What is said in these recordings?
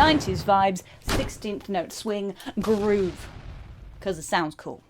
90s vibes, 16th note swing groove, because it sounds cool.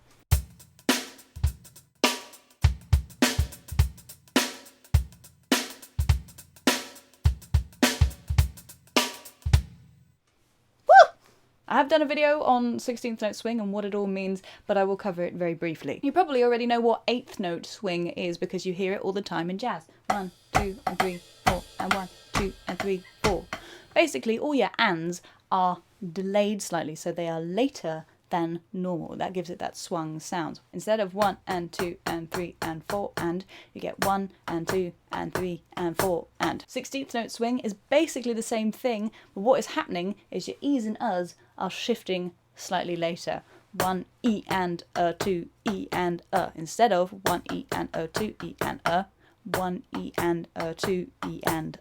I have done a video on 16th note swing and what it all means, but I will cover it very briefly. You probably already know what 8th note swing is because you hear it all the time in jazz. 1, 2, and 3, 4, and 1, 2, and 3, 4. Basically, all your ands are delayed slightly, so they are later than normal. That gives it that swung sound. Instead of 1 and 2 and 3 and 4 and, you get 1 and 2 and 3 and 4 and. 16th note swing is basically the same thing, but what is happening is your E's and U's are shifting slightly later. 1 E and 2 E and instead of 1 E and 2 E and 1 E and 2 E and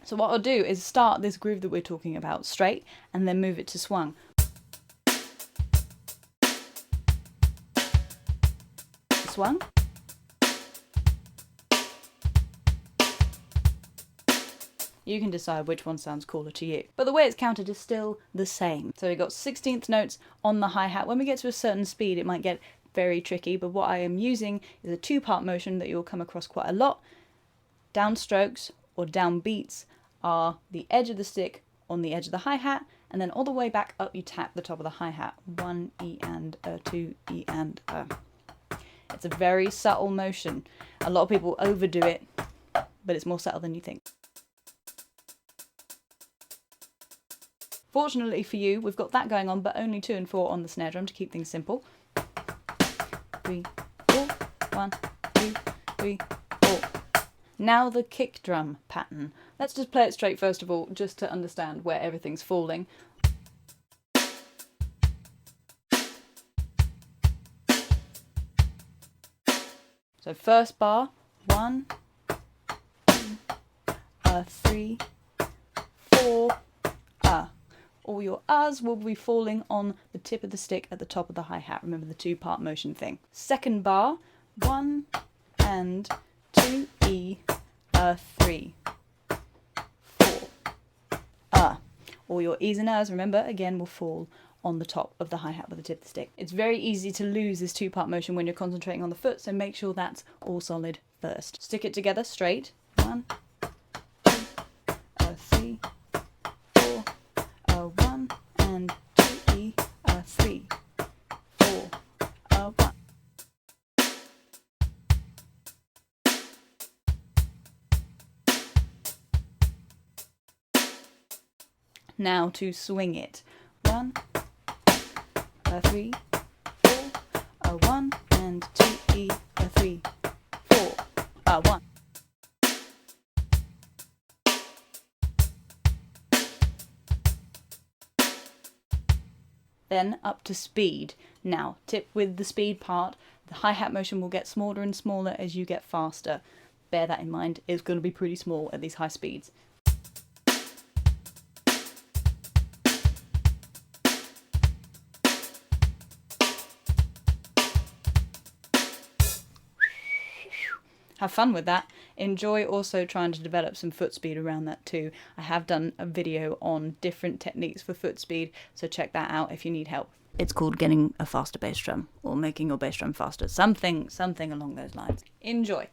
So what I'll do is start this groove that we're talking about straight and then move it to swung. Swung. You can decide which one sounds cooler to you. But the way it's counted is still the same. So we've got 16th notes on the hi-hat. When we get to a certain speed, it might get very tricky, but what I am using is a 2-part motion that you'll come across quite a lot. Down strokes or down beats are the edge of the stick on the edge of the hi-hat, and then all the way back up you tap the top of the hi-hat. 1 E and 2 E and It's a very subtle motion. A lot of people overdo it, but it's more subtle than you think. Fortunately for you, we've got that going on, but only 2 and 4 on the snare drum to keep things simple. 3, 4, 1, 2, 3, 4. Now the kick drum pattern. Let's just play it straight first of all, just to understand where everything's falling. So first bar, 1, 2, 3, 4, All your uhs will be falling on the tip of the stick at the top of the hi-hat. Remember the 2-part motion thing. Second bar, 1 and 2 E, 3, 4, All your E's and U's, remember, again, will fall on the top of the hi-hat with the tip of the stick. It's very easy to lose this 2-part motion when you're concentrating on the foot, so make sure that's all solid first. Stick it together straight. 1, 2, 3, 4, 1 and 2 E, 3, 4, 1. Now to swing it. 1, 3, 4, 1 and 2 E, 3, 4, 1. Then up to speed. Now, tip with the speed part, the hi-hat motion will get smaller and smaller as you get faster. Bear that in mind, it's going to be pretty small at these high speeds. Have fun with that. Enjoy also trying to develop some foot speed around that too. I have done a video on different techniques for foot speed, so check that out if you need help. It's called getting a faster bass drum or making your bass drum faster. Something along those lines. Enjoy.